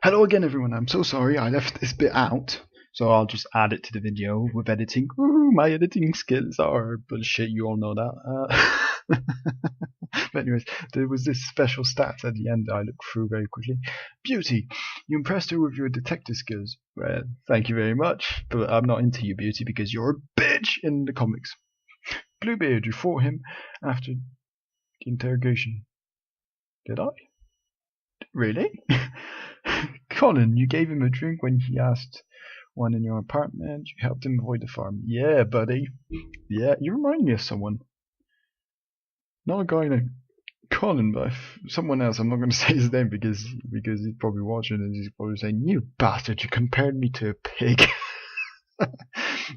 Hello again, everyone. I'm so sorry I left this bit out, so I'll just add it to the video with editing. Ooh, my editing skills are bullshit. You all know that. But anyways, there was this special stat at the end that I looked through very quickly. Beauty, you impressed her with your detective skills. Well, thank you very much, but I'm not into you, Beauty, because you're a bitch in the comics. Bluebeard, you fought him after the interrogation. Did I? Really? Colin, you gave him a drink when he asked one in your apartment. You helped him avoid the farm. Yeah, buddy. Yeah, you remind me of someone. Not a guy named Colin, but someone else. I'm not going to say his name because he's probably watching and he's probably saying, "You bastard! You compared me to a pig."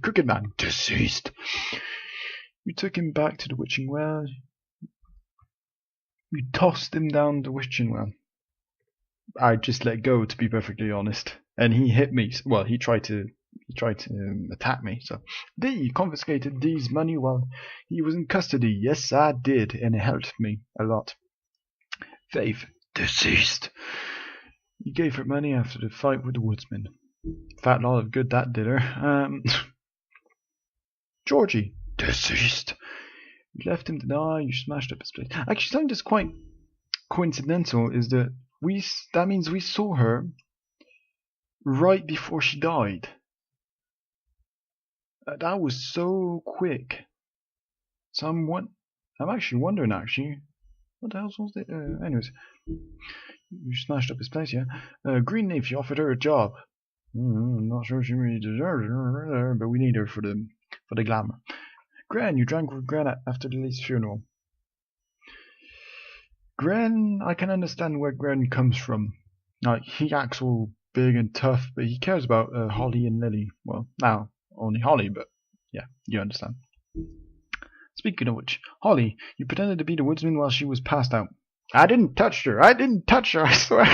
Crooked Man, deceased. You took him back to the witching well. You tossed him down the witching well. I just let go, to be perfectly honest, and he hit me. Well, he tried to attack me. So, you confiscated Dee's money while he was in custody. Yes, I did, and it helped me a lot. Faith, deceased. You gave her money after the fight with the woodsman. Fat lot of good that did her. Georgie, deceased. You left him to die. You smashed up his place. Actually, something that's quite coincidental is that that means we saw her right before she died. That was so quick. So I'm actually wondering, what the hell was it? Anyways, you smashed up his place, yeah. Green Leaf, you offered her a job. I'm not sure she really deserves it, but we need her for the glamour. Gran, you drank with Gran after the Lee's funeral. Gran, I can understand where Gran comes from. Like, he acts all big and tough, but he cares about Holly and Lily. Well, now only Holly, but yeah, you understand. Speaking of which, Holly, you pretended to be the woodsman while she was passed out. I didn't touch her, I swear.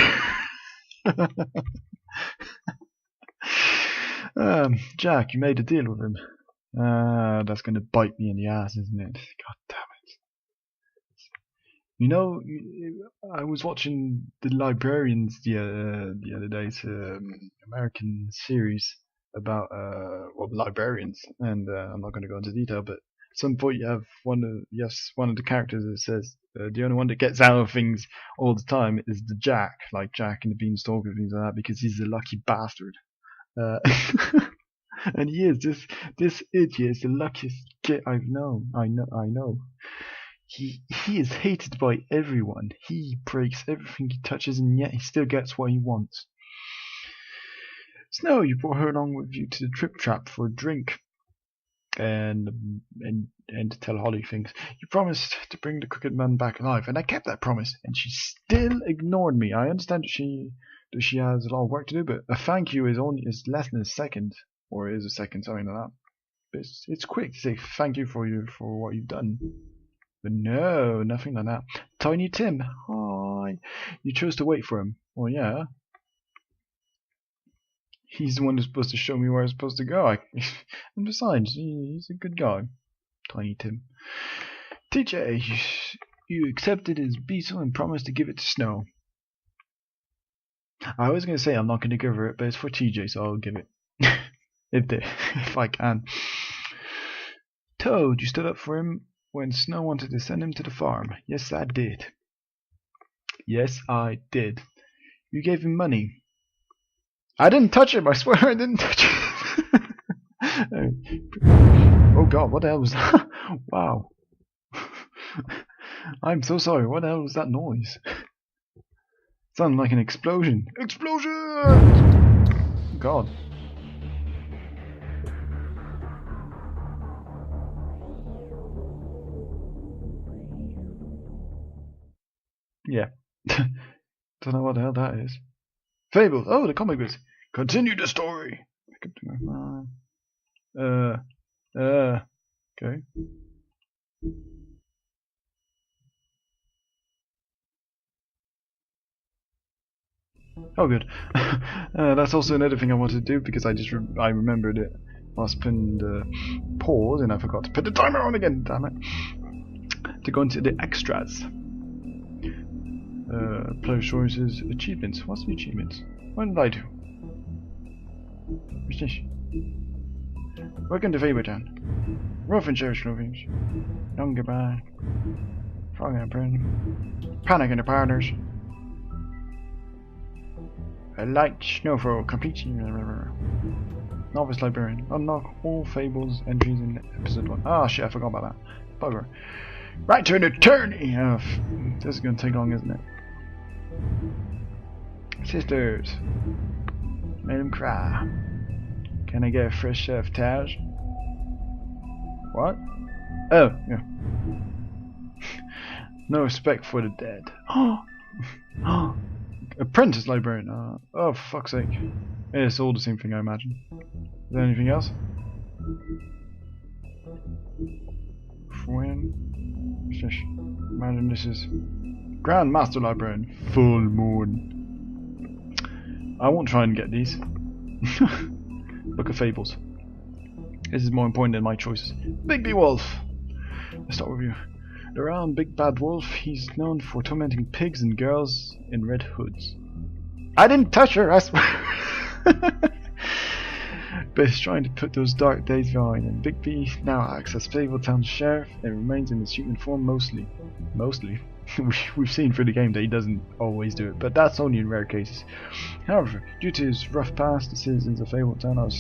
Jack, you made a deal with him. That's gonna bite me in the ass, isn't it? God damn it. You know, I was watching The Librarians the other day. It's an American series about librarians, and I'm not going to go into detail, but at some point you have one of the characters that says the only one that gets out of things all the time is the Jack, like Jack and the Beanstalk and things like that, because he's a lucky bastard. And he is this idiot is the luckiest kid I've known. I know. He is hated by everyone. He breaks everything he touches, and yet he still gets what he wants. Snow, you brought her along with you to the Trip Trap for a drink, and to tell Holly things. You promised to bring the Crooked Man back alive, and I kept that promise. And she still ignored me. I understand that she has a lot of work to do, but a thank you is less than a second, or is a second, something like that. But it's quick to say thank you for what you've done. But no, nothing like that. Tiny Tim, hi. You chose to wait for him. Well, yeah. He's the one who's supposed to show me where I'm supposed to go. And besides, he's a good guy. Tiny Tim. TJ, you accepted his beetle and promised to give it to Snow. I was going to say I'm not going to give her it, but it's for TJ, so I'll give it. if I can. Toad, you stood up for him when Snow wanted to send him to the farm. Yes, I did. Yes, I did. You gave him money. I didn't touch him, I swear I didn't touch him. Oh god, what the hell was that? Wow. I'm so sorry, what the hell was that noise? It sounded like an explosion. Explosion! God. Yeah. Don't know what the hell that is. Fables. Oh, the comic books. Continue the story. Okay. Oh, good. That's also another thing I wanted to do because I remembered it whilst putting the pause and I forgot to put the timer on again. Damn it. To go into the extras. Player choices, achievements. What's the achievements? What did I do? What's this? Welcome to Fabletown. Rough and cherish lovings. Young goodbye. Frog and prison. Panic in the parlors. A light snowfall complete. Novice librarian. Unlock all Fables entries in episode 1. Ah, shit, I forgot about that. Bugger. Right turn attorney! Oh, this is gonna take long, isn't it? Sisters. Made him cry. Can I get a fresh set of towels? What? Oh, yeah. No respect for the dead. Oh! Apprentice librarian. Oh, for fuck's sake. Yeah, it's all the same thing, I imagine. Is there anything else? When? Imagine this is Grand Master Librarian. Full Moon. I won't try and get these. Book of Fables. This is more important than my choices. Big B Wolf. Let's start with you. The round big bad wolf, he's known for tormenting pigs and girls in red hoods. I didn't touch her, I swear. But he's trying to put those dark days behind, and Big B now acts as Fabletown's sheriff and remains in his human form mostly. We've seen through the game that he doesn't always do it, but that's only in rare cases. However, due to his rough past, the citizens of Fabletown are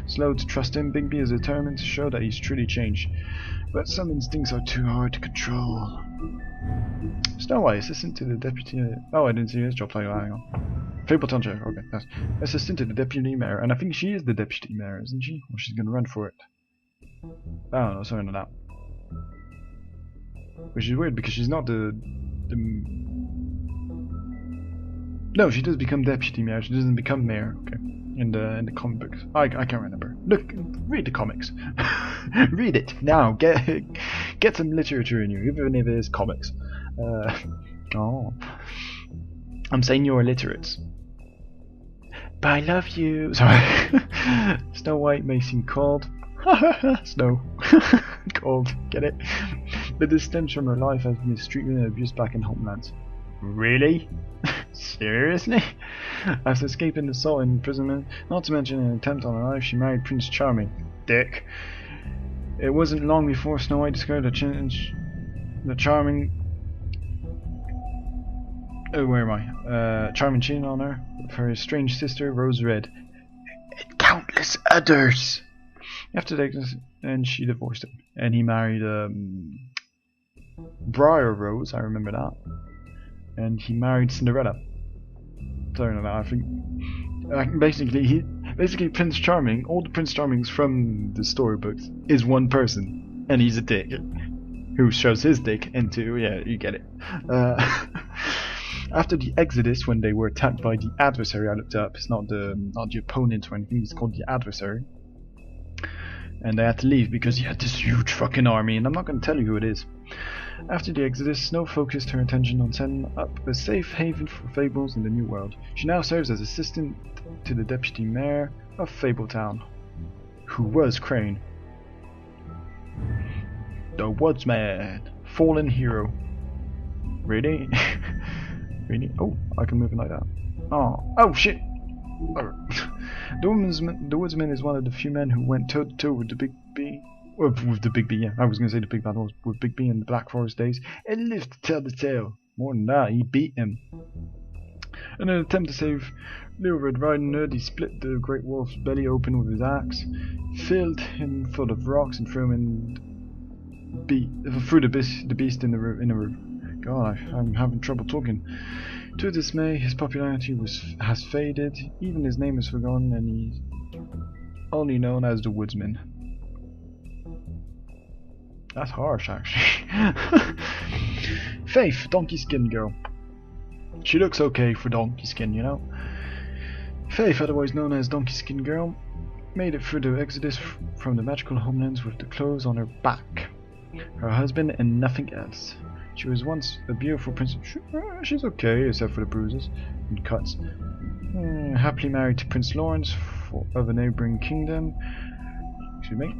slow to trust him. Big B is determined to show that he's truly changed, but some instincts are too hard to control. Snow White, assistant to the deputy. Oh, I didn't see his job title. Hang on. Fabletown sheriff. Okay, that's assistant to the deputy mayor, and I think she is the deputy mayor, isn't she? Or she's gonna run for it. I don't know, something like that. Which is weird because she's not the. No, she does become deputy mayor. She doesn't become mayor. Okay, in the comic books. I can't remember. Look, read the comics. Read it now. Get some literature in you, even if it is comics. Oh, I'm saying you're illiterate. But I love you. Sorry. Snow White may seem cold. Snow. Cold. Get it? But this stems from her life as mistreatment and abuse back in Homelands. Really? Seriously? After escaping assault and imprisonment, not to mention an attempt on her life, she married Prince Charming. Dick. It wasn't long before Snow White discovered the Charming. Oh, where am I? Charming cheating on her with her estranged sister, Rose Red, and countless others. After that, and she divorced him, and he married Briar Rose. I remember that, and he married Cinderella. Sorry about that. I think basically Prince Charming. All the Prince Charmings from the storybooks is one person, and he's a dick who shows his dick into you get it. After the Exodus, when they were attacked by the adversary, I looked up. It's not the opponent or anything. It's called the adversary, and they had to leave because he had this huge fucking army, and I'm not going to tell you who it is. After the Exodus, Snow focused her attention on setting up a safe haven for Fables in the New World. She now serves as assistant to the deputy mayor of Fabletown, who was Crane. The Woodsman, fallen hero. Really? Really? Oh, I can move it like that. Oh shit! The Woodsman is one of the few men who went toe to toe with the Big B. With the Big B, yeah. I was going to say the Big Bad Wolf. With Big B in the Black Forest days, and lived to tell the tale. More than that, he beat him. In an attempt to save Little Red Riding Hood, he split the Great Wolf's belly open with his axe, filled him full of rocks, and threw him threw the beast in the river. God, I'm having trouble talking. To his dismay, his popularity has faded. Even his name is forgotten, and he's only known as the Woodsman. That's harsh, actually. Faith, donkey skin girl. She looks okay for donkey skin, you know. Faith, otherwise known as Donkey Skin Girl, made it through the Exodus from the magical homelands with the clothes on her back, her husband, and nothing else. She was once a beautiful princess. She's okay, except for the bruises and cuts. Happily married to Prince Lawrence of a neighbouring kingdom. Excuse me.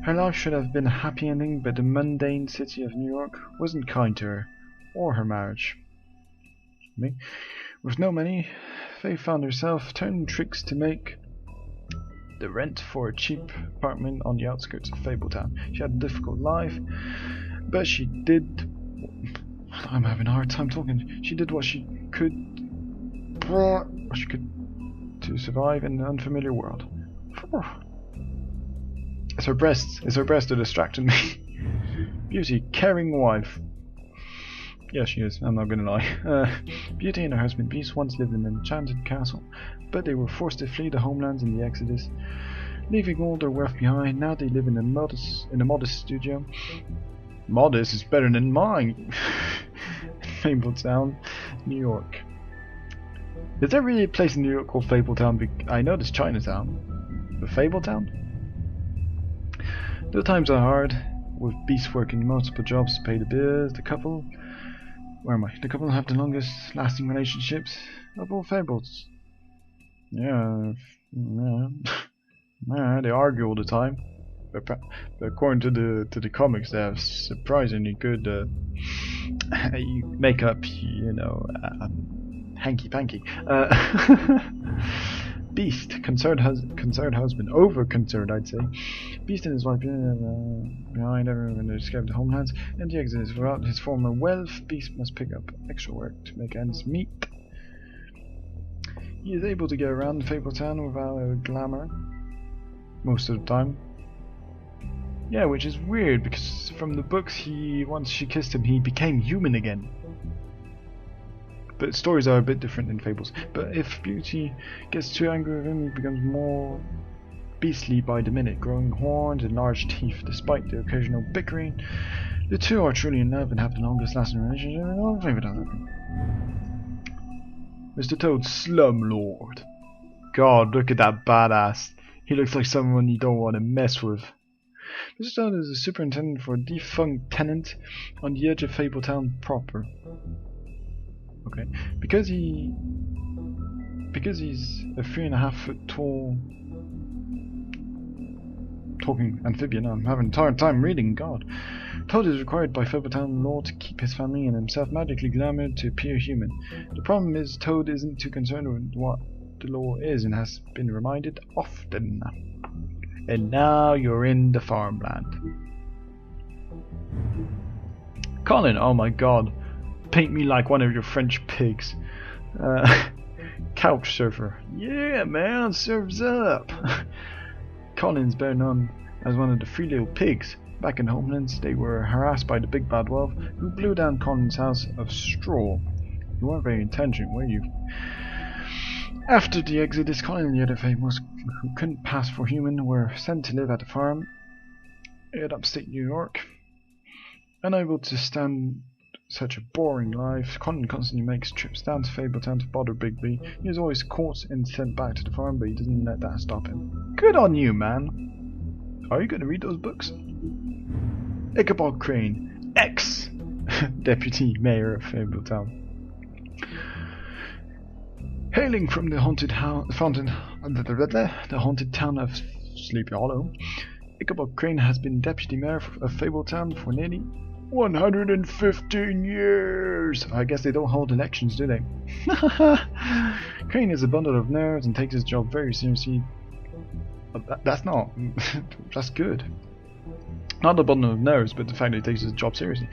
Her life should have been a happy ending, but the mundane city of New York wasn't kind to her, or her marriage. me. With no money, Faye found herself turning tricks to make the rent for a cheap apartment on the outskirts of Fabletown. She had a difficult life, but she did... I'm having a hard time talking. She did what she could to survive in an unfamiliar world. It's her breasts that distracted me. Beauty, caring wife. Yeah, she is, I'm not gonna lie. Beauty and her husband Beast once lived in an enchanted castle, but they were forced to flee the homelands in the Exodus, leaving all their wealth behind. Now they live in a modest studio. Modest is better than mine. Fabletown, New York. Is there really a place in New York called Fabletown? I know there's Chinatown. But Fabletown? The times are hard, with Beast working multiple jobs to pay the bills. The couple... Where am I? The couple have the longest lasting relationships of all fables. Yeah, they argue all the time. But according to the comics, they have surprisingly good makeup, you know, hanky panky. Beast, concerned husband, over concerned, I'd say. Beast and his wife behind everyone to escape the homelands and the Exodus. Without his former wealth, Beast must pick up extra work to make ends meet. He is able to get around Fabletown without glamour most of the time. Yeah, which is weird because from the books, once she kissed him, he became human again. But stories are a bit different in fables. But if Beauty gets too angry with him, he becomes more beastly by the minute, growing horns and large teeth. Despite the occasional bickering, the two are truly in love and have the longest lasting relationship in all of Fabletown. Mr. Toad, Slumlord. God, look at that badass. He looks like someone you don't want to mess with. Mr. Toad is the superintendent for a defunct tenant on the edge of Fabletown proper. Okay, because he's a 3.5 foot tall talking amphibian. I'm having a hard time reading. God, Toad is required by Fabletown law to keep his family and himself magically glamoured to appear human. The problem is Toad isn't too concerned with what the law is and has been reminded often. And now you're in the farmland. Colin, oh my God. Paint me like one of your French pigs. Couch surfer. Yeah, man, surf's up. Colin's better known as one of the three little pigs. Back in Homelands, they were harassed by the big bad wolf, who blew down Colin's house of straw. You weren't very intelligent, were you? After the Exodus, Colin and the other famous who couldn't pass for human were sent to live at a farm in upstate New York. Unable to stand such a boring life, Colin constantly makes trips down to Fabletown to bother Bigby. He is always caught and sent back to the farm, but he doesn't let that stop him. Good on you, man! Are you going to read those books? Ichabod Crane, ex-deputy mayor of Fabletown. Hailing from the haunted town of Sleepy Hollow, Ichabod Crane has been deputy mayor of Fabletown for nearly 115 years! I guess they don't hold elections, do they? Crane is a bundle of nerves and takes his job very seriously. That's not... that's good. Not a bundle of nerves, but the fact that he takes his job seriously.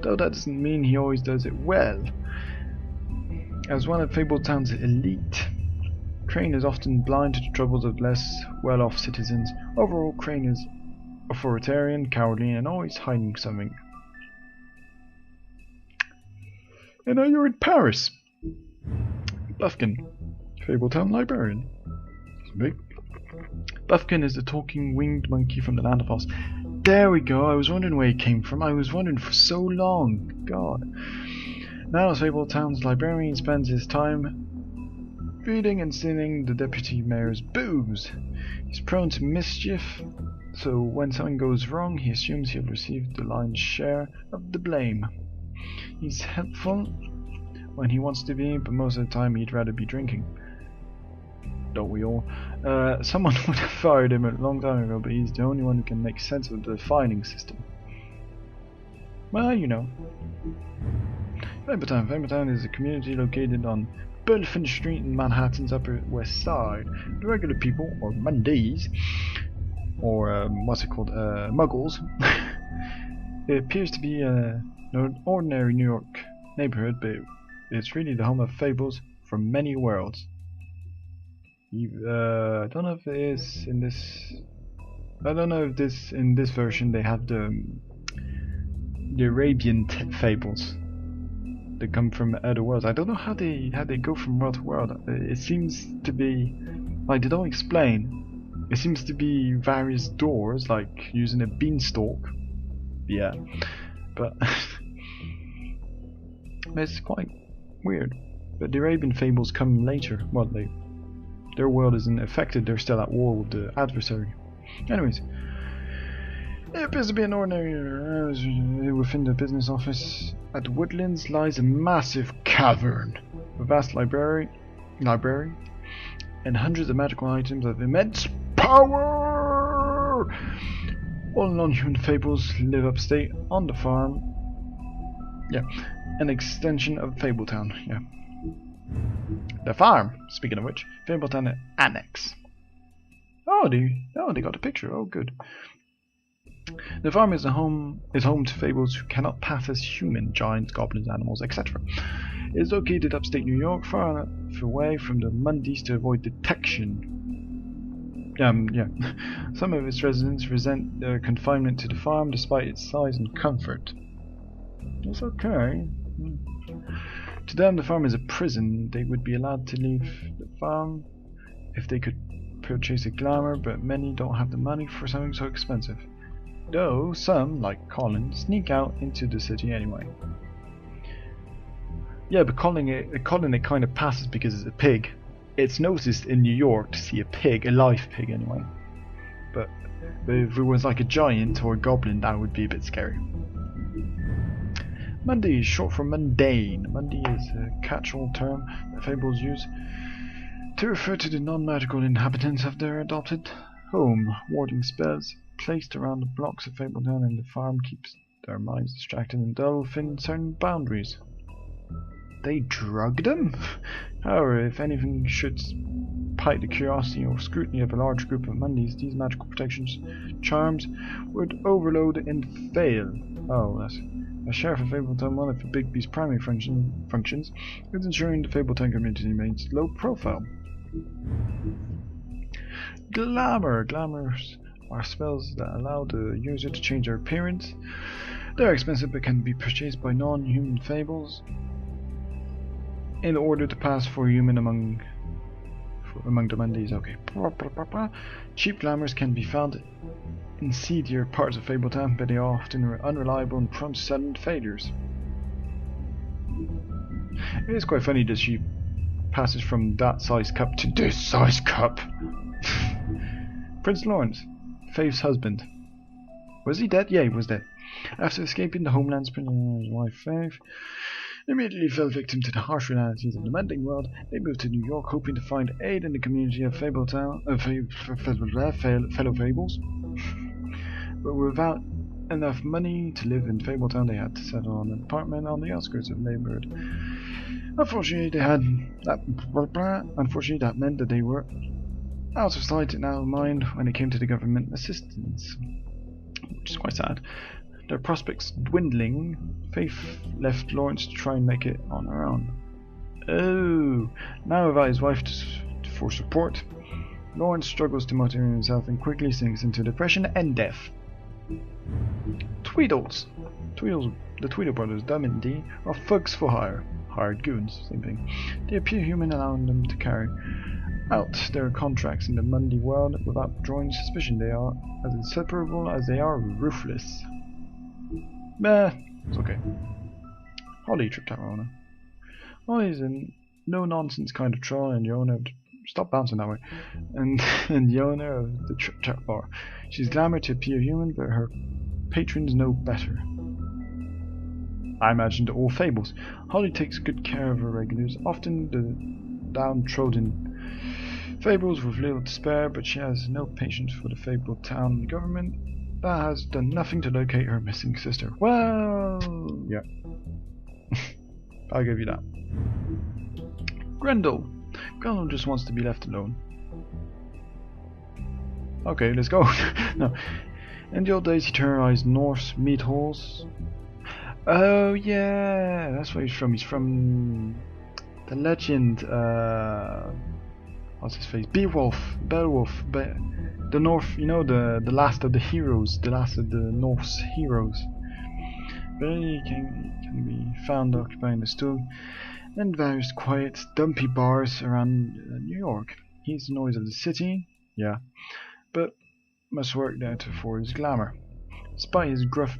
Though that doesn't mean he always does it well. As one of Fabletown's elite, Crane is often blind to the troubles of less well-off citizens. Overall, Crane is authoritarian, cowardly, and always hiding something. And now you're in Paris. Buffkin, Fabletown librarian. Big. Buffkin is the talking winged monkey from the Land of Oz. There we go, I was wondering where he came from. I was wondering for so long. God. Now Fabletown's librarian spends his time reading and singing the deputy mayor's booze. He's prone to mischief, so when something goes wrong, he assumes he'll receive the lion's share of the blame. He's helpful when he wants to be, but most of the time he'd rather be drinking. Don't we all? Someone would have fired him a long time ago, but he's the only one who can make sense of the fining system. Well, you know. Fabletown. Fabletown is a community located on Bulfin Street in Manhattan's Upper West Side. The regular people, or Mondays, or what's it called, Muggles. It appears to be an ordinary New York neighborhood, but it's really the home of fables from many worlds. I don't know if it is in this. I don't know if in this version they have the Arabian fables that come from other worlds. I don't know how they go from world to world. It seems to be like they don't explain. It seems to be various doors, like using a beanstalk. Yeah, but it's quite weird. But the Arabian fables come later. Well, their world isn't affected. They're still at war with the adversary. Anyways, it appears to be an ordinary. Within the business office at Woodlands lies a massive cavern, a vast library, and hundreds of magical items of immense power. All non-human fables live upstate on the farm. Yeah, an extension of Fabletown. Yeah, the farm. Speaking of which, Fabletown Annex. Oh, they got a picture. Oh, good. The farm is home to fables who cannot pass as human, giants, goblins, animals, etc. It is located upstate New York, far enough away from the Mondays to avoid detection. Yeah. Some of its residents resent their confinement to the farm despite its size and comfort. It's okay. To them, the farm is a prison. They would be allowed to leave the farm if they could purchase a glamour, but many don't have the money for something so expensive. Though some, like Colin, sneak out into the city anyway. Yeah, but Colin it kind of passes because it's a pig. It's noticed in New York to see a pig, a live pig anyway. But if it was like a giant or a goblin, that would be a bit scary. Monday is short for mundane. Monday is a catch-all term that fables use to refer to the non-magical inhabitants of their adopted home. Warding spells placed around the blocks of Fabletown and the farm keeps their minds distracted and dull within certain boundaries. They drug them? However, if anything should pique the curiosity or scrutiny of a large group of Mondays, these magical protections charms would overload and fail. Oh, that's as Sheriff of Fabletown, one of the Bigby's primary functions is ensuring the Fabletown community remains low profile. Glamour. Glamours are spells that allow the user to change their appearance. They are expensive but can be purchased by non-human fables in order to pass for human among the Mondays. Okay. Cheap glamours can be found in seedier parts of Fabletown, but they are often unreliable and prone to sudden failures. It is quite funny that she passes from that size cup to this size cup. Prince Lawrence, Faith's husband. Was he dead? Yeah, he was dead. After escaping the homelands, Prince and his wife Faith immediately fell victim to the harsh realities of the mending world. They moved to New York, hoping to find aid in the community of Fabletown, fellow fables. But without enough money to live in Fabletown, they had to settle on an apartment on the outskirts of the neighborhood. Unfortunately, that meant that they were out of sight and out of mind when it came to the government assistance, which is quite sad. Their prospects dwindling, Faith left Lawrence to try and make it on her own. Oh, now without his wife for support, Lawrence struggles to motivate himself and quickly sinks into depression and death. Tweedles, the Tweedle brothers, Dum and Dee, are thugs for hire, hired goons, same thing. They appear human, allowing them to carry out their contracts in the Monday world without drawing suspicion. They are as inseparable as they are ruthless. Meh, it's okay. Holly tripped out Rona. Holly's a no-nonsense kind of troll and the owner of stop bouncing that way. And the owner of the Trip Bar. She's glamoured to appear human, but her patrons know better. I imagined all fables. Holly takes good care of her regulars, often the downtrodden fables with little to spare, but she has no patience for the Fabletown government that has done nothing to locate her missing sister. Well, yeah. I'll give you that. Grendel. Grendel just wants to be left alone. Okay, let's go. No. In the old days, he terrorized Norse meat halls. Oh yeah, that's where he's from. He's from the legend. What's his face? Beowulf, the North. You know, the last of the heroes, the last of the Norse heroes. But he can be found occupying the stool and various quiet, dumpy bars around New York. He's the noise of the city, yeah, but must work there to afford his glamour. Despite his gruff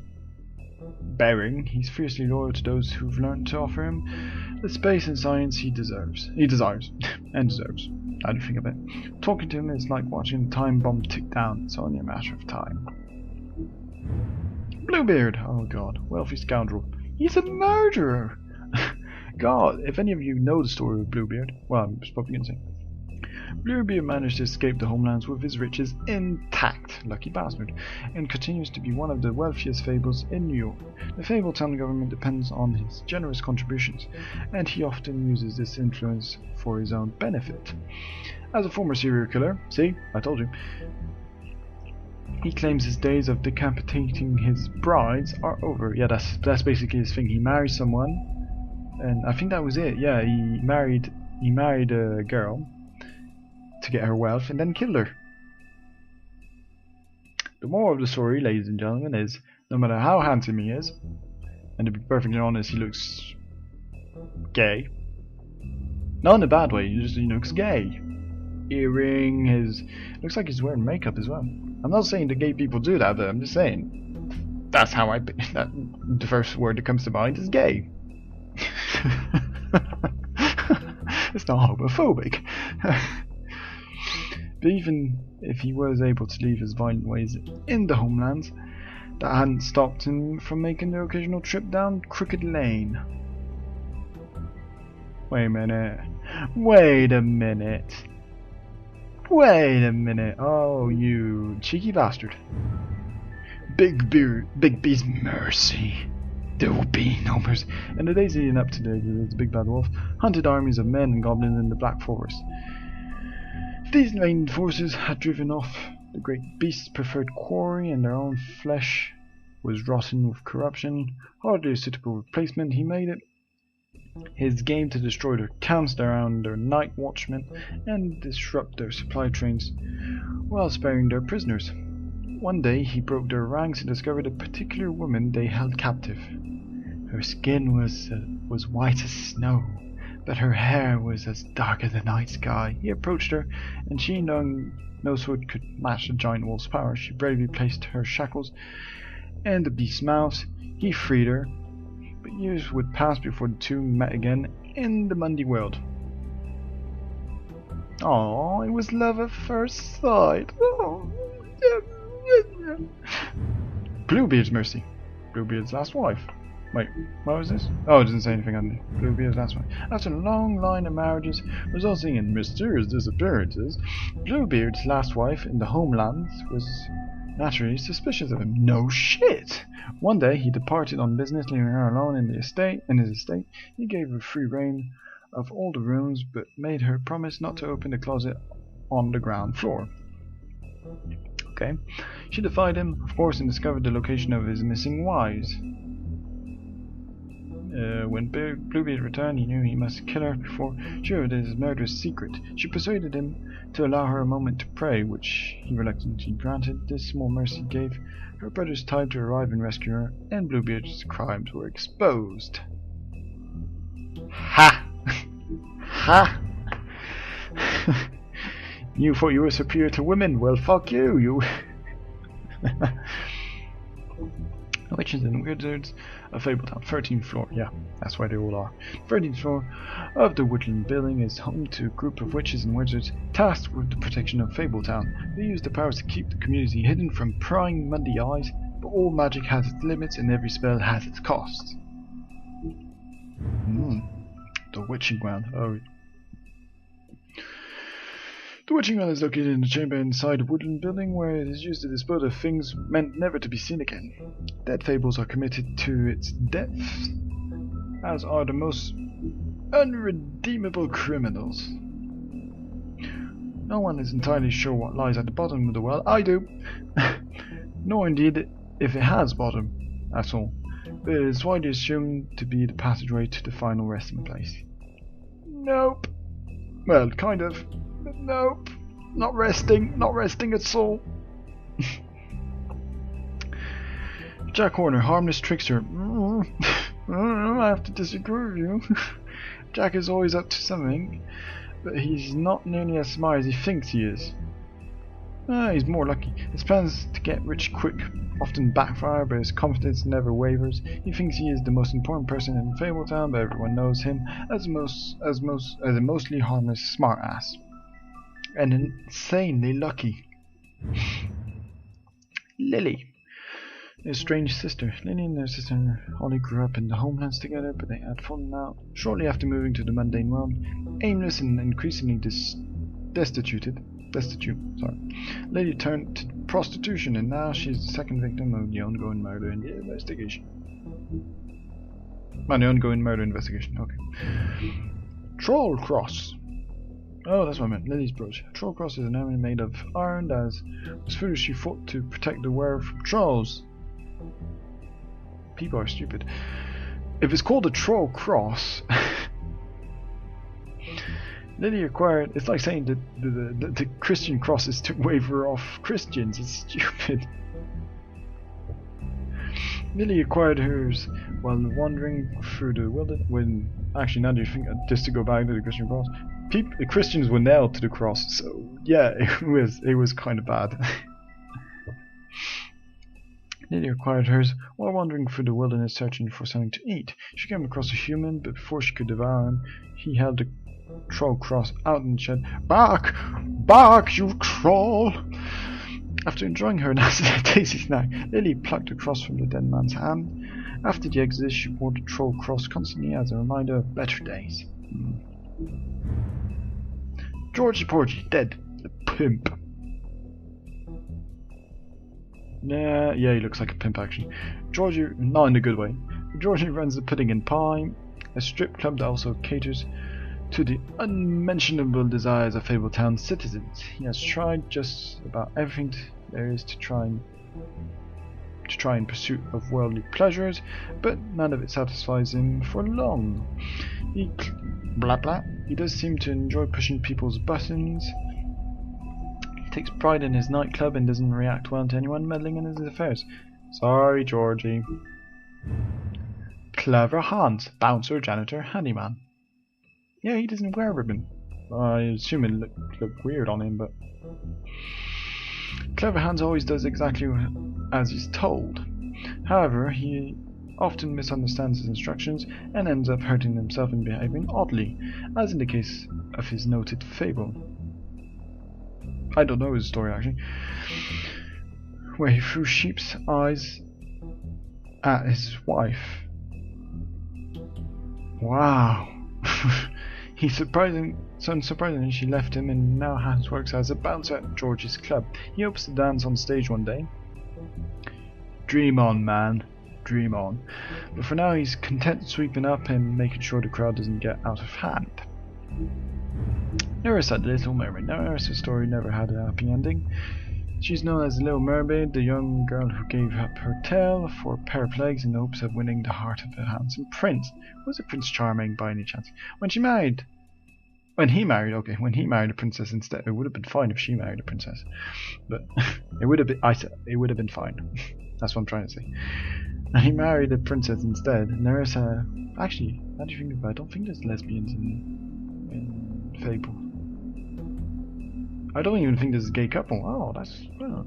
bearing, he's fiercely loyal to those who've learned to offer him the space and science he desires, and deserves. I don't think of it. Talking to him is like watching the time bomb tick down. It's only a matter of time. Bluebeard, oh god, wealthy scoundrel. He's a murderer. God, if any of you know the story of Bluebeard, well, I'm probably going to say, Bluebeard managed to escape the homelands with his riches intact, lucky bastard, and continues to be one of the wealthiest fables in New York. The Fabletown government depends on his generous contributions, and he often uses this influence for his own benefit. As a former serial killer, see, I told you, he claims his days of decapitating his brides are over. Yeah, that's basically his thing. He married someone, and I think that was it. Yeah, he married a girl to get her wealth and then killed her. The moral of the story, ladies and gentlemen, is no matter how handsome he is, and to be perfectly honest, he looks gay. Not in a bad way, he looks gay. Earring, looks like he's wearing makeup as well. I'm not saying that gay people do that, but I'm just saying that's how the first word that comes to mind is gay. It's not homophobic. But even if he was able to leave his violent ways in the homelands, that hadn't stopped him from making the occasional trip down Crooked Lane. Wait a minute. Oh, you cheeky bastard. Big B's mercy. There will be no mercy. In the days leading up to the Big Bad Wolf, hunted armies of men and goblins in the Black Forest. These main forces had driven off the great beast's preferred quarry, and their own flesh was rotten with corruption. Hardly a suitable replacement, he made it his game to destroy their camps around their night watchmen and disrupt their supply trains while sparing their prisoners. One day he broke their ranks and discovered a particular woman they held captive. Her skin was white as snow, but her hair was as dark as the night sky. He approached her, and she, knowing no sword could match the giant wolf's power, she bravely placed her shackles in the beast's mouth. He freed her, but years would pass before the two met again in the Mundy world. Oh, it was love at first sight. Oh. Bluebeard's mercy. Bluebeard's last wife. Wait, what was this? Oh, it doesn't say anything on there. Bluebeard's last wife. After a long line of marriages resulting in mysterious disappearances, Bluebeard's last wife in the homelands was naturally suspicious of him. No shit! One day he departed on business, leaving her alone in his estate. He gave her free reign of all the rooms, but made her promise not to open the closet on the ground floor. Okay. She defied him, of course, and discovered the location of his missing wives. When Bluebeard returned, he knew he must kill her before she revealed his murderous secret. She persuaded him to allow her a moment to pray, which he reluctantly granted. This small mercy gave her brothers time to arrive and rescue her, and Bluebeard's crimes were exposed. Ha! Ha! You thought you were superior to women? Well, fuck you, you. Witches and Wizards of Fabletown, 13th floor. Yeah, that's where they all are. 13th floor of the Woodland Building is home to a group of witches and wizards tasked with the protection of Fabletown. They use the powers to keep the community hidden from prying Mundy eyes, but all magic has its limits and every spell has its costs. The Witching Ground. Oh. The Witching Ground is located in a chamber inside the Woodland Building, where it is used to dispose of things meant never to be seen again. Dead fables are committed to its depths, as are the most Unredeemable criminals. No one is entirely sure what lies at the bottom of the well. I do. Nor indeed if it has bottom, that's all. But it is widely assumed to be the passageway to the final resting place. Nope. Well, kind of. But nope. Not resting at all. Jack Horner, harmless trickster. I have to disagree with you. Jack is always up to something, but he's not nearly as smart as he thinks he is. He's more lucky. His plans to get rich quick often backfire, but his confidence never wavers. He thinks he is the most important person in Fabletown, but everyone knows him as a mostly harmless smart-ass. And insanely lucky. Lily. His strange sister. Lily and their sister Holly grew up in the homelands together, but they had fallen out shortly after moving to the mundane world. Aimless and increasingly destitute. Lily turned to prostitution, and now she's the second victim of the ongoing murder investigation. Okay. Troll Cross. Oh, that's what I meant. Lily's brooch. A troll cross is an element made of iron that was foolishly thought to protect the wearer from trolls. People are stupid. If it's called a troll cross, Lily acquired. It's like saying that the Christian crosses took waver off Christians. It's stupid. Lily acquired hers while wandering through the wilderness. Actually, now do you think, just to go back to the Christian cross, the Christians were nailed to the cross, so yeah, it was kind of bad. Lily acquired hers while wandering through the wilderness searching for something to eat. She came across a human, but before she could devour him, he held the troll cross out and said, "Back! Back, you troll!" After enjoying her nice tasty snack, Lily plucked the cross from the dead man's hand. After the exodus, she wore the troll cross constantly as a reminder of better days. Georgie Porgy, dead. The pimp. Yeah, he looks like a pimp actually. Georgie, not in a good way. Georgie runs the Pudding and Pie, a strip club that also caters to the unmentionable desires of Fabletown's citizens. He has tried just about everything there is to try in pursuit of worldly pleasures, but none of it satisfies him for long. He does seem to enjoy pushing people's buttons. He takes pride in his nightclub and doesn't react well to anyone meddling in his affairs. Sorry, Georgie. Clever Hans, bouncer, janitor, handyman. Yeah, he doesn't wear a ribbon. I assume it looked weird on him, but Clever Hans always does exactly as he's told. However, he often misunderstands his instructions and ends up hurting himself and behaving oddly, as in the case of his noted fable. I don't know his story actually, where he threw sheep's eyes at his wife. Wow. Unsurprisingly, she left him, and now Hans works as a bouncer at George's club. He hopes to dance on stage one day. Dream on, man. Dream on. But for now, he's content sweeping up and making sure the crowd doesn't get out of hand. Nerissa, the Little Mermaid. Now, Nerissa's story never had a happy ending. She's known as the Little Mermaid, the young girl who gave up her tail for a pair of legs in the hopes of winning the heart of a handsome prince. Was it Prince Charming by any chance? When he married a princess instead, it would have been fine if she married a princess. But it would have been fine. That's what I'm trying to say. And he married a princess instead. Nerissa, actually, how do you think about it? I don't think there's lesbians in Fable. I don't even think there's a gay couple. Oh, that's well.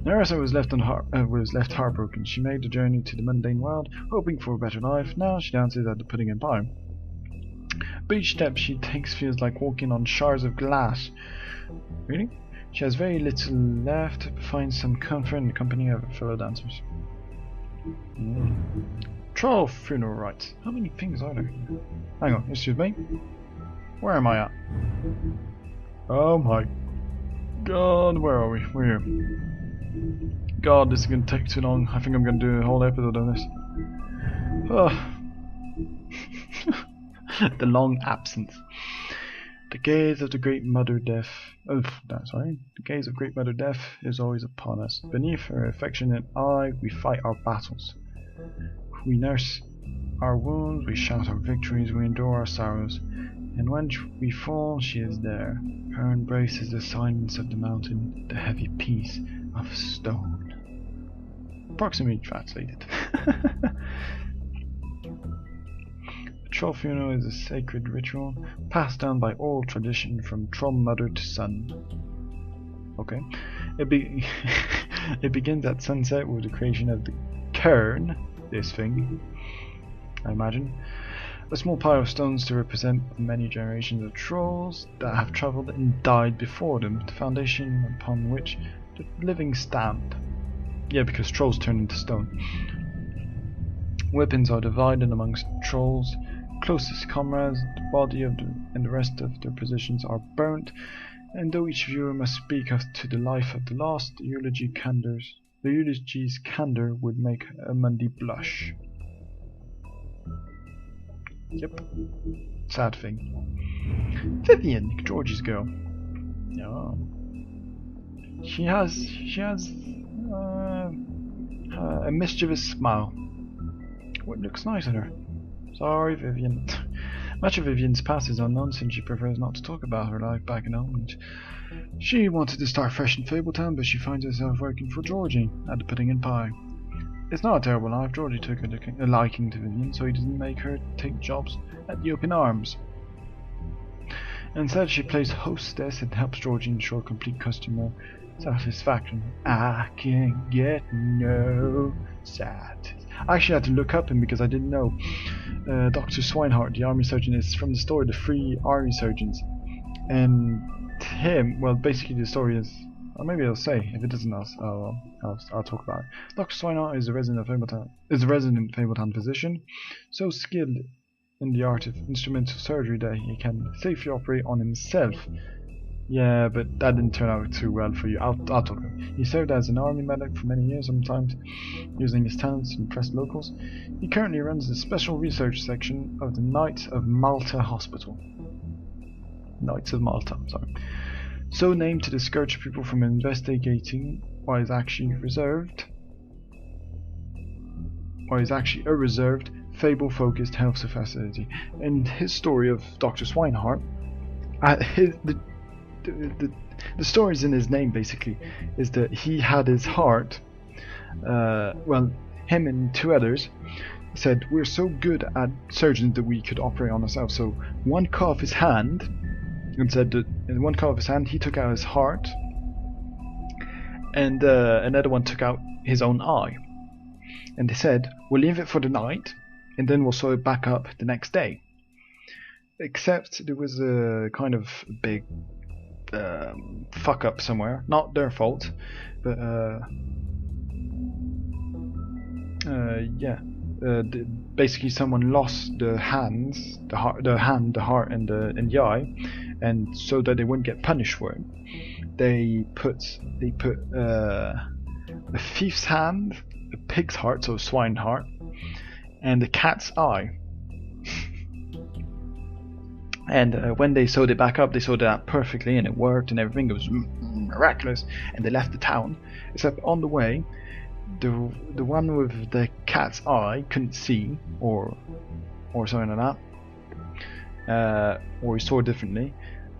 Nerissa was left heartbroken. She made the journey to the mundane world, hoping for a better life. Now she dances at the Pudding and Pie. But each step she takes feels like walking on shards of glass. Really? She has very little left, but finds some comfort in the company of her fellow dancers. Troll funeral rites. How many things are there? Hang on, excuse me. Where am I at? Oh my god, where are we? We're here. God, this is gonna take too long. I think I'm gonna do a whole episode on this. The long absence. The gaze of the great mother death. The gaze of great mother death is always upon us. Beneath her affectionate eye, we fight our battles. We nurse our wounds, we shout our victories, we endure our sorrows. And when we fall, she is there. Her embrace is the silence of the mountain, the heavy peace of stone. Approximately translated. The troll funeral is a sacred ritual passed down by oral tradition from troll mother to son. Okay. It begins at sunset with the creation of the cairn, this thing, I imagine. A small pile of stones to represent the many generations of trolls that have travelled and died before them, the foundation upon which the living stand. Yeah, because trolls turn into stone. Weapons are divided amongst trolls' closest comrades, the body of and the rest of their positions are burnt, and though each viewer must speak to the life of the lost, the eulogy's candour would make a Mundi blush. Yep. Sad thing. Vivian, George's girl. Oh. She has a mischievous smile. What looks nice on her? Sorry, Vivian. Much of Vivian's past is unknown since she prefers not to talk about her life back in home. She wanted to start fresh in Fabletown, but she finds herself working for Georgie at the Pudding and Pie. It's not a terrible life. Georgie took a liking to Vivian, so he doesn't make her take jobs at the Open Arms. Instead, she plays hostess and helps Georgie ensure complete customer satisfaction. I can get no satisfaction. I actually had to look up him because I didn't know. Dr. Swinehart, the army surgeon, is from the story The Free Army Surgeons. And him, well, basically the story is, or maybe I'll say, if it doesn't, I'll talk about it. Dr. Swinehart is a resident Fabletown physician, so skilled in the art of instrumental surgery that he can safely operate on himself. Yeah, but that didn't turn out too well for you. I'll talk about it. He served as an army medic for many years, sometimes using his talents to impress locals. He currently runs the special research section of the Knights of Malta Hospital. Knights of Malta, sorry. So named to discourage people from investigating what is actually a reserved, fable-focused health facility. And his story of Dr. Swinehart, the stories in his name basically is that he had his heart, him and two others said, we're so good at surgeons that we could operate on ourselves. So one cut off his hand, and said that in one cut off his hand he took out his heart, and another one took out his own eye. And they said, we'll leave it for the night, and then we'll sew it back up the next day. Except there was a kind of big fuck up somewhere, not their fault, but basically someone lost the hands, the heart, and the eye, and so that they wouldn't get punished for it, they put a thief's hand, a pig's heart, so a swine heart, and a cat's eye. And when they sewed it back up, they sewed it up perfectly, and it worked, and everything. It was miraculous. And they left the town, except on the way, the one with the cat's eye couldn't see, or something like that, or he saw differently.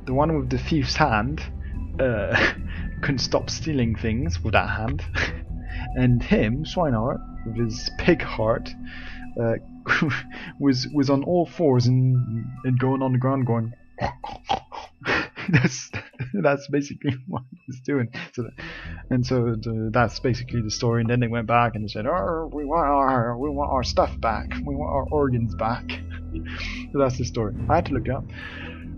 The one with the thief's hand couldn't stop stealing things with that hand, and him, Swinehart, with his pig heart, was on all fours and going on the ground going that's basically what he's doing. So that's basically the story. And then they went back and they said, oh, we want our stuff back, we want our organs back. So that's the story. I had to look up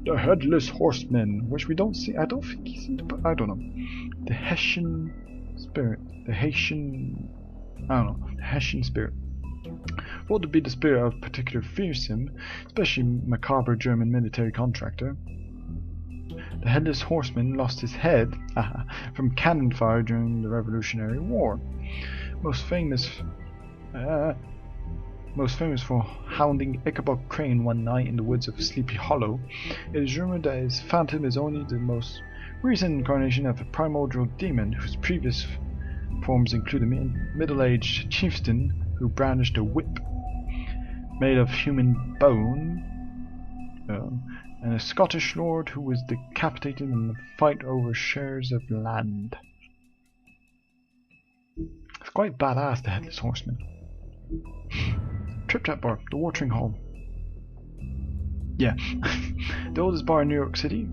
the Headless Horseman, which we don't see. I don't think he's in the, I don't know, the Hessian spirit, the Hessian spirit. Thought to be the spirit of particular fearsome, especially macabre German military contractor. The Headless Horseman lost his head from cannon fire during the Revolutionary War. Most famous most famous for hounding Ichabod Crane one night in the woods of Sleepy Hollow, it is rumored that his phantom is only the most recent incarnation of a primordial demon whose previous forms include a middle-aged chieftain who brandished a whip made of human bone, and a Scottish lord who was decapitated in a fight over shares of land. It's quite badass, the Headless Horseman. Trip Tap Bar, the watering hole. Yeah, the oldest bar in New York City.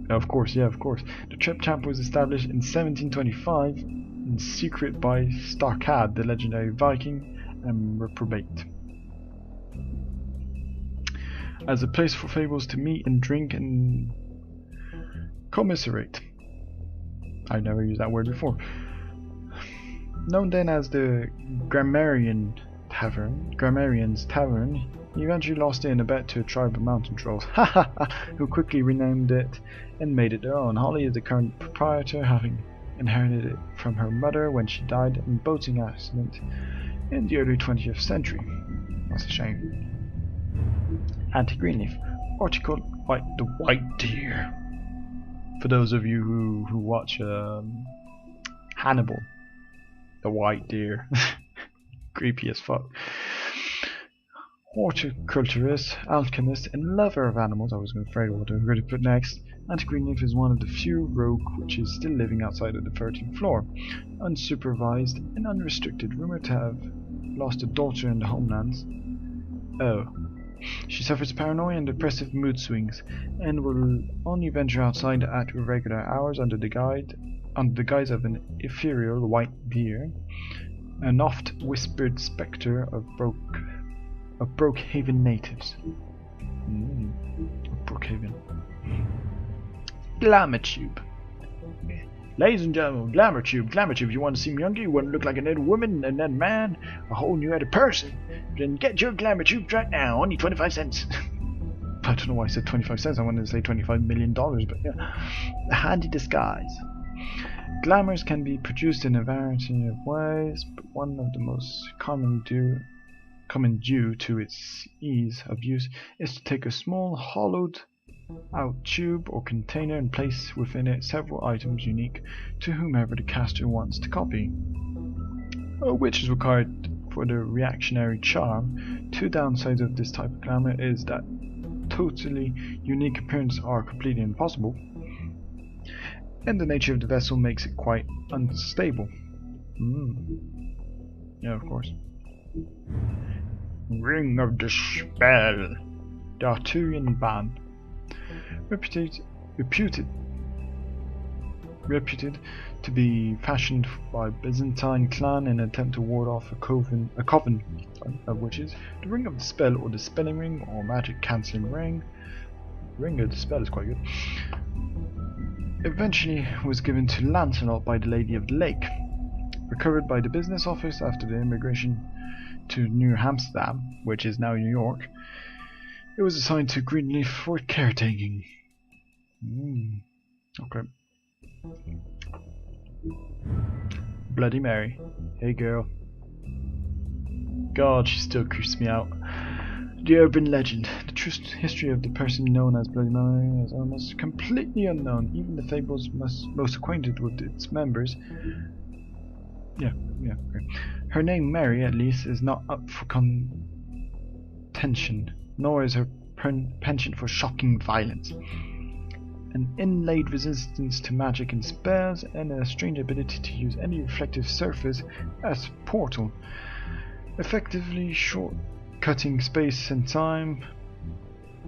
Of course. The Trip Tap was established in 1725 in secret by Starkad, the legendary Viking and reprobate, as a place for fables to meet and drink and commiserate. I've never used that word before. Known then as the Grammarian's Tavern, he eventually lost it in a bet to a tribe of mountain trolls, who quickly renamed it and made it their own. Holly is the current proprietor, having inherited it from her mother when she died in a boating accident in the early 20th century. That's a shame. Anti-Greenleaf, horticulture like the white deer. For those of you who watch Hannibal, the white deer, creepy as fuck. Horticulturist, alchemist, and lover of animals. I was afraid of what I'm going to put next. Anti-Greenleaf is one of the few rogue witches still living outside of the 13th floor, unsupervised and unrestricted, rumored to have lost a daughter in the homelands. Oh. She suffers paranoia and depressive mood swings, and will only venture outside at irregular hours under the guise of an ethereal white deer, an oft-whispered spectre of Brookhaven natives. Brookhaven. GlamourTube. Ladies and gentlemen, GlamourTube. You want to seem younger? You want to look like an old woman, an old man, a whole new other person? Then get your GlamourTube right now, only 25 cents. I don't know why I said 25 cents. I wanted to say $25 million, but yeah. A handy disguise. Glamours can be produced in a variety of ways, but one of the most common due to its ease of use is to take a small hollowed out tube or container and place within it several items unique to whomever the caster wants to copy, which is required for the reactionary charm. Two downsides of this type of glamour is that totally unique appearances are completely impossible, and the nature of the vessel makes it quite unstable. Yeah, of course. Ring of the Spell, the Arthurian band, reputed to be fashioned by Byzantine clan in an attempt to ward off a coven of witches. The Ring of the Spell, or the Spelling Ring, or Magic Cancelling Ring. Ring of the Spell is quite good. Eventually was given to Lancelot by the Lady of the Lake, recovered by the business office after the immigration to New Amsterdam, which is now New York. It was assigned to Greenleaf for caretaking. Okay. Bloody Mary. Hey girl. God, she still creeps me out. The urban legend. The true history of the person known as Bloody Mary is almost completely unknown. Even the fables most acquainted with its members. Yeah, okay. Her name, Mary, at least, is not up for contention, nor is her penchant for shocking violence. An inlaid resistance to magic and spells, and a strange ability to use any reflective surface as a portal, effectively shortcutting space and time.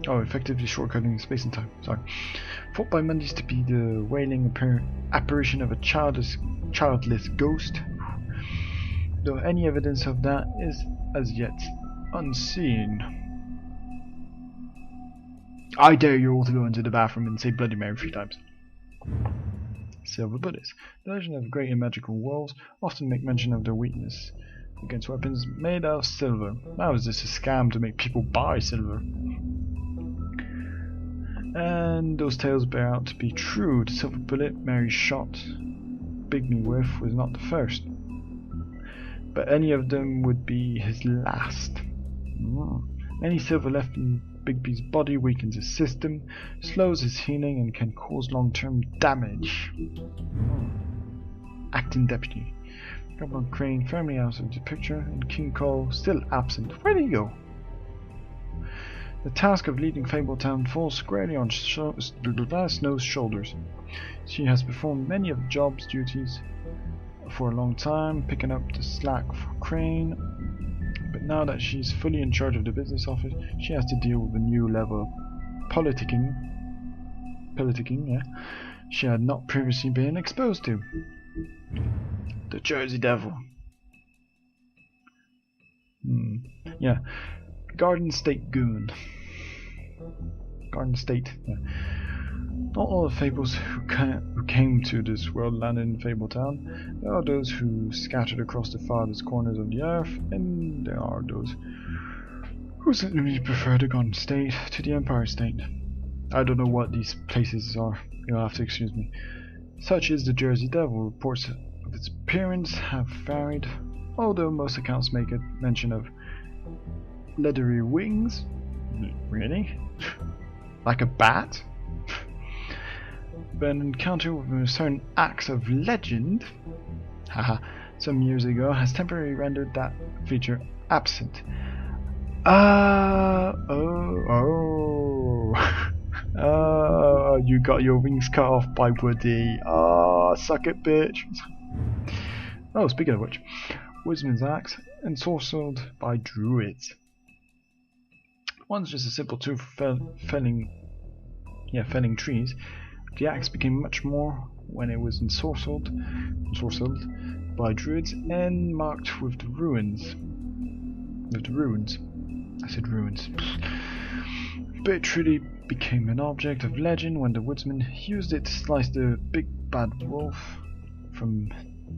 Sorry. Thought by Mondays to be the wailing apparition of a childless ghost, though any evidence of that is as yet unseen. I dare you all to go into the bathroom and say Bloody Mary 3 times. Silver bullets. The legend of great and magical wolves often make mention of their weakness against weapons made out of silver. Now is this a scam to make people buy silver? And those tales bear out to be true. The silver bullet Mary shot Bigby with was not the first, but any of them would be his last. Any silver left in Bigby's body weakens his system, slows his healing, and can cause long-term damage. Acting Deputy. Governor Crane firmly out of the picture, and King Cole still absent. Where did he go? The task of leading Fabletown falls squarely on Snow's shoulders. She has performed many of the job's duties for a long time, picking up the slack for Crane, but now that she's fully in charge of the business office, she has to deal with a new level of politicking, she had not previously been exposed to. The Jersey Devil. Yeah. Garden State Goon. Garden State. Yeah. Not all the fables who came to this world landed in Fabletown. There are those who scattered across the farthest corners of the earth, and there are those who simply prefer the Garden State to the Empire State. I don't know what these places are, you'll have to excuse me. Such is the Jersey Devil. Reports of its appearance have varied, although most accounts make a mention of leathery wings. Really? Like a bat? But an encounter with certain acts of legend, some years ago, has temporarily rendered that feature absent. You got your wings cut off by Woody. Suck it, bitch. Oh, speaking of which, Woodsman's axe ensorcelled by druids. Once just a simple tool for felling trees, the axe became much more when it was ensorcelled by druids and marked with the runes. I said ruins. But it truly became an object of legend when the woodsman used it to slice the big bad wolf from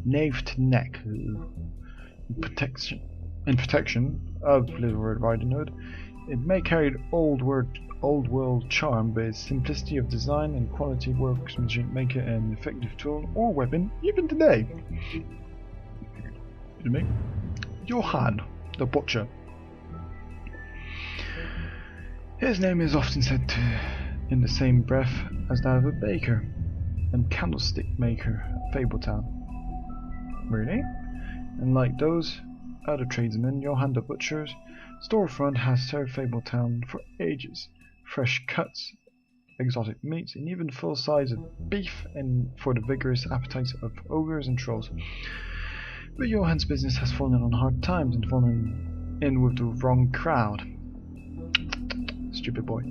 nape to neck. In protection of Little Red Riding Hood, it may carry old world charm, but its simplicity of design and quality workmanship make it an effective tool or weapon even today. Johann, the butcher. His name is often said in the same breath as that of a baker and candlestick maker at Fabletown. Really? And like those other tradesmen, Johann the Butcher's storefront has served Fabletown for ages. Fresh cuts, exotic meats, and even full size of beef, and for the vigorous appetites of ogres and trolls. But Johann's business has fallen on hard times and fallen in with the wrong crowd. Stupid boy.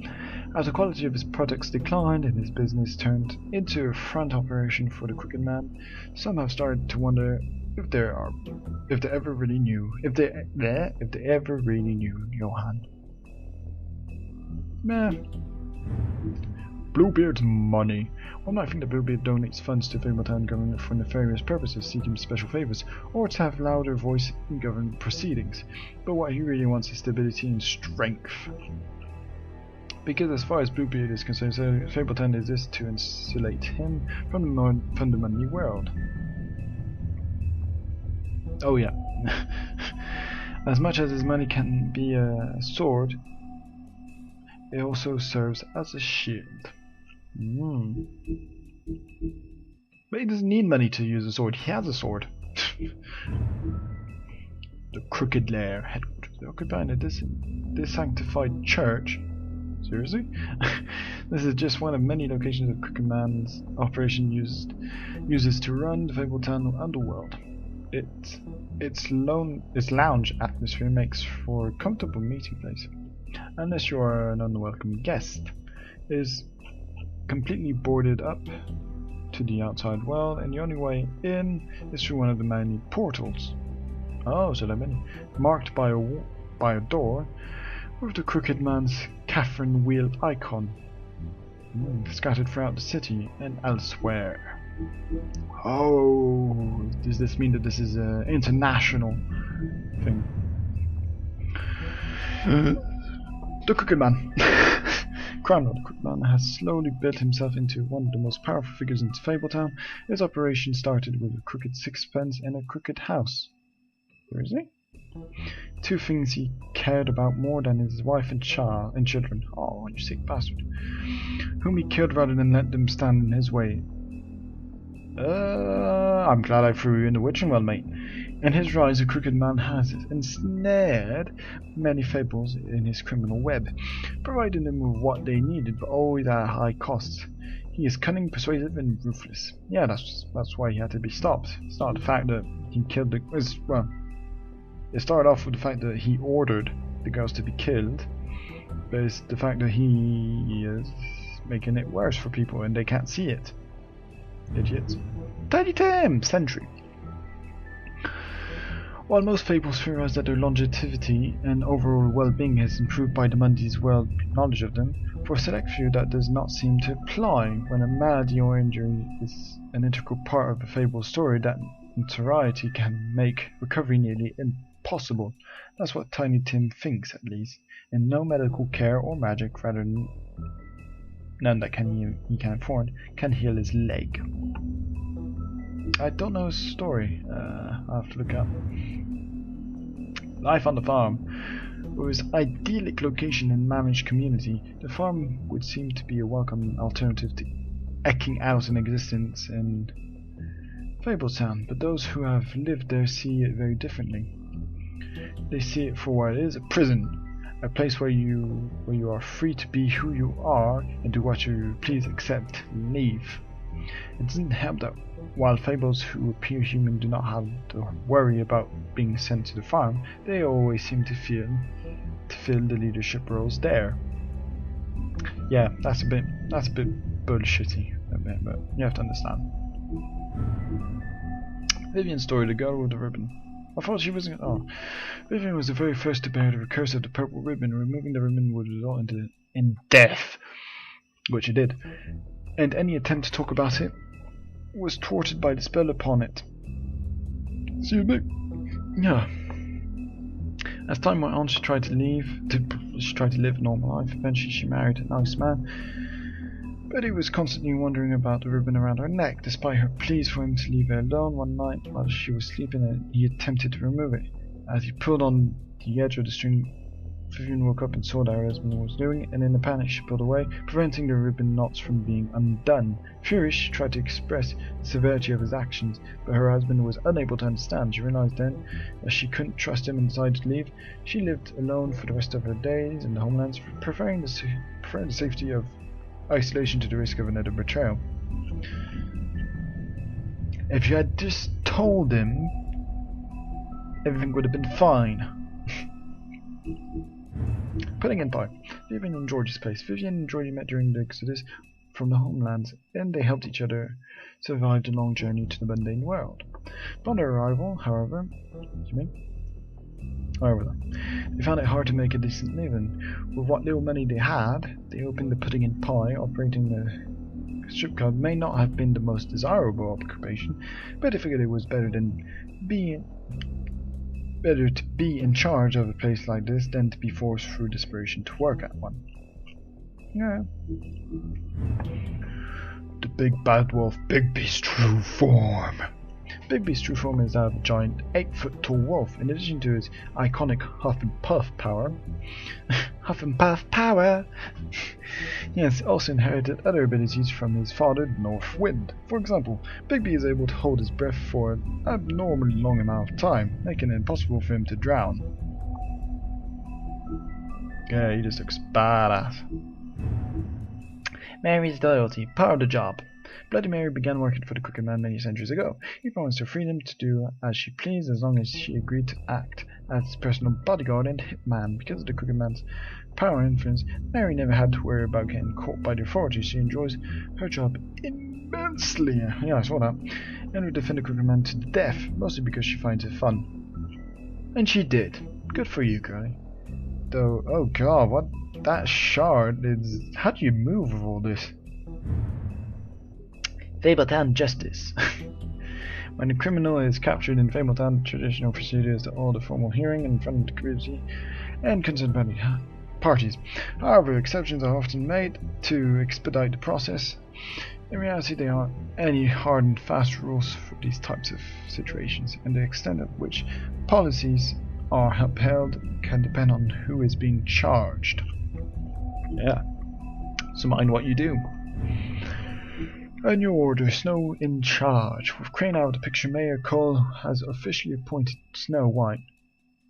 As the quality of his products declined and his business turned into a front operation for the Crooked Man, some have started to wonder if they ever really knew Johann. Bluebeard's money. One might think that Bluebeard donates funds to Fabletown government for nefarious purposes, seeking special favors, or to have louder voice in government proceedings. But what he really wants is stability and strength. Because as far as Bluebeard is concerned, Fabletown exists to insulate him from the money world. Oh yeah. As much as his money can be a sword, it also serves as a shield. But he doesn't need money to use a sword, he has a sword. The Crooked Lair, headquarters. They occupy this sanctified church. Seriously? This is just one of many locations that Crooked Man's operation uses to run the Fabletown underworld. Its lounge atmosphere makes for a comfortable meeting place. Unless you are an unwelcome guest. It is completely boarded up to the outside world, and the only way in is through one of the many portals. Oh, so there are many. Marked by a door with the Crooked Man's Catherine wheel icon, scattered throughout the city and elsewhere. Oh, does this mean that this is an international thing? The Crooked Man. Crime Lord, the Crooked Man has slowly built himself into one of the most powerful figures in Fabletown. His operation started with a crooked sixpence and a crooked house. Where is he? two things he cared about more than his wife and children. Oh, you sick bastard. Whom he killed rather than let them stand in his way. I'm glad I threw you in the witching well, mate. In his rise, a crooked man has ensnared many fables in his criminal web, providing them with what they needed, but always at high costs. He is cunning, persuasive, and ruthless. Yeah, that's why he had to be stopped. It's not the fact that he killed well, it started off with the fact that he ordered the girls to be killed, but it's the fact that he is making it worse for people and they can't see it. Idiots. Tiny Tim! Sentry. While most fables theorize that their longevity and overall well-being has improved by the Mundy's well knowledge of them, for a select few that does not seem to apply. When a malady or injury is an integral part of a fable story, that notoriety can make recovery nearly impossible. That's what Tiny Tim thinks, at least, and no medical care or magic, rather than none that he can afford, can heal his leg. I don't know his story. I'll have to look up. Life on the farm. With its idyllic location and managed community, the farm would seem to be a welcome alternative to eking out an existence in Fabletown, but those who have lived there see it very differently. They see it for what it is, a prison. A place where you are free to be who you are and do what you please except leave. It doesn't help that while fables who appear human do not have to worry about being sent to the farm, they always seem to fill the leadership roles there. Yeah, that's a bit bullshitty, but you have to understand. Vivian's story, the girl with the ribbon. I thought she wasn't. Oh, Vivian was the very first to bear the curse of the purple ribbon. Removing the ribbon would result in death, which it did, and any attempt to talk about it was thwarted by the spell upon it. See you, bit. Yeah. As time went on, she tried to live a normal life. Eventually, she married a nice man, but he was constantly wondering about the ribbon around her neck. Despite her pleas for him to leave her alone, one night while she was sleeping, he attempted to remove it. As he pulled on the edge of the string, Vivian woke up and saw that her husband was doing it, and in a panic she pulled away, preventing the ribbon knots from being undone. Furious, she tried to express the severity of his actions, but her husband was unable to understand. She realized then that she couldn't trust him and decided to leave. She lived alone for the rest of her days in the homelands, preferring the safety of isolation to the risk of another betrayal. If you had just told him, everything would have been fine. Putting in pie. Vivian and George's place. Vivian and Georgie met during the exodus from the homelands, and they helped each other survive the long journey to the mundane world. Upon their arrival, however, they found it hard to make a decent living. With what little money they had, they opened the pudding and pie. Operating the strip club may not have been the most desirable occupation, but they figured it was better to be in charge of a place like this than to be forced through desperation to work at one. Yeah. The big bad wolf, Bigby's true form. Bigby's true form is that of a giant 8-foot tall wolf. In addition to his iconic huff and puff power, huff and puff power, he has also inherited other abilities from his father, the North Wind. For example, Bigby is able to hold his breath for an abnormally long amount of time, making it impossible for him to drown. Yeah, he just looks badass. Mary's loyalty, part of the job. Bloody Mary began working for the Crooked Man many centuries ago. He promised her freedom to do as she pleased as long as she agreed to act as his personal bodyguard and hitman. Because of the Crooked Man's power and influence, Mary never had to worry about getting caught by the authorities. She enjoys her job immensely. Yeah, I saw that. And would defend the Crooked Man to the death, mostly because she finds it fun. And she did. Good for you, girlie. Though, oh god, what? That shard is... How do you move with all this? Fabletown Justice. When a criminal is captured in Fabletown, the traditional procedure is to hold a formal hearing in front of the community and concerned parties. However, exceptions are often made to expedite the process. In reality, there aren't any hard and fast rules for these types of situations, and the extent of which policies are upheld can depend on who is being charged. Yeah. So mind what you do. A new order, Snow in charge. With Crane out of the picture, Mayor Cole has officially appointed Snow White.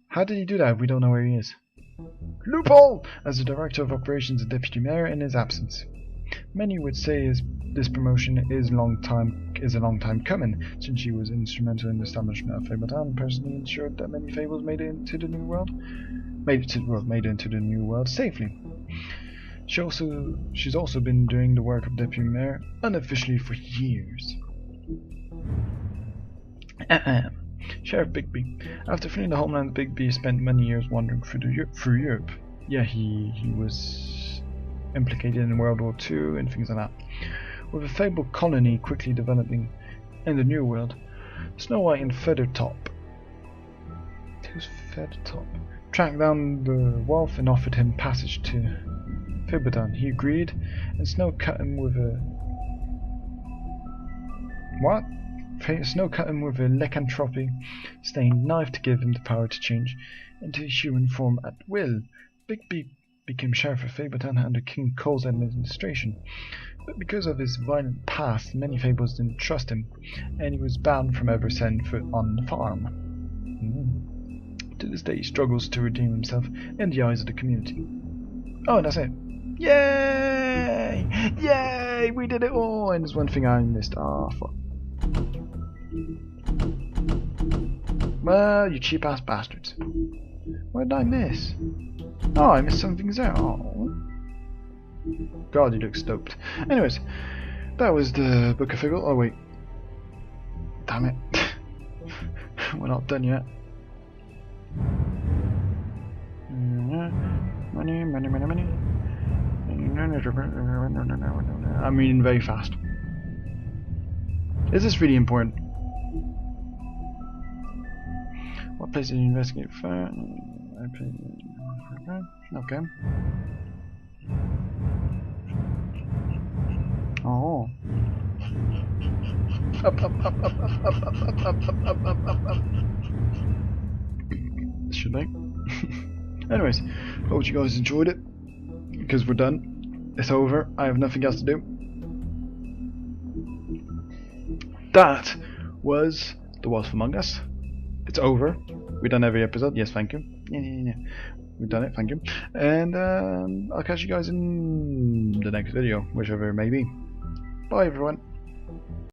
How did he do that if we don't know where he is? Loophole! As the Director of Operations and Deputy Mayor in his absence. Many would say this promotion is a long time coming, since she was instrumental in the establishment of Fabletown and personally ensured that many fables made it into the new world. Made it into the new world safely. She's also been doing the work of Deputy Mayor unofficially for years. Sheriff Bigby. After fleeing the homeland, Bigby spent many years wandering through Europe. Yeah, he was implicated in World War II and things like that. With a fabled colony quickly developing in the New World, Snow White and Feathertop. Who's Feathertop? Tracked down the wolf and offered him passage to Fabletown. He agreed, and Snow cut him with a... What? Snow cut him with a lycanthropy stained knife to give him the power to change into human form at will. Bigby became Sheriff of Fabletown under King Cole's administration, but because of his violent past, many fables didn't trust him, and he was banned from ever setting foot on the farm. To this day, he struggles to redeem himself in the eyes of the community. Oh, and that's it. Yay! Yay! We did it all! And there's one thing I missed. Ah, fuck. Well, you cheap ass bastards. What did I miss? Oh, I missed some things there. Oh. God, he looks stoked. Anyways, that was the Book of Figgle. Oh, wait. Damn it. We're not done yet. Money, money, money, money. I'm reading very fast. Is this really important? What place did you investigate for? Okay. Oh. Up, up, up, up, up, up, up, up, up, up, up, up. Should I? Anyways, hope you guys enjoyed it. Because we're done. It's over. I have nothing else to do. That was The Wolf Among Us. It's over. We've done every episode. Yes, thank you. Yeah. We've done it, thank you. And I'll catch you guys in the next video, whichever it may be. Bye, everyone.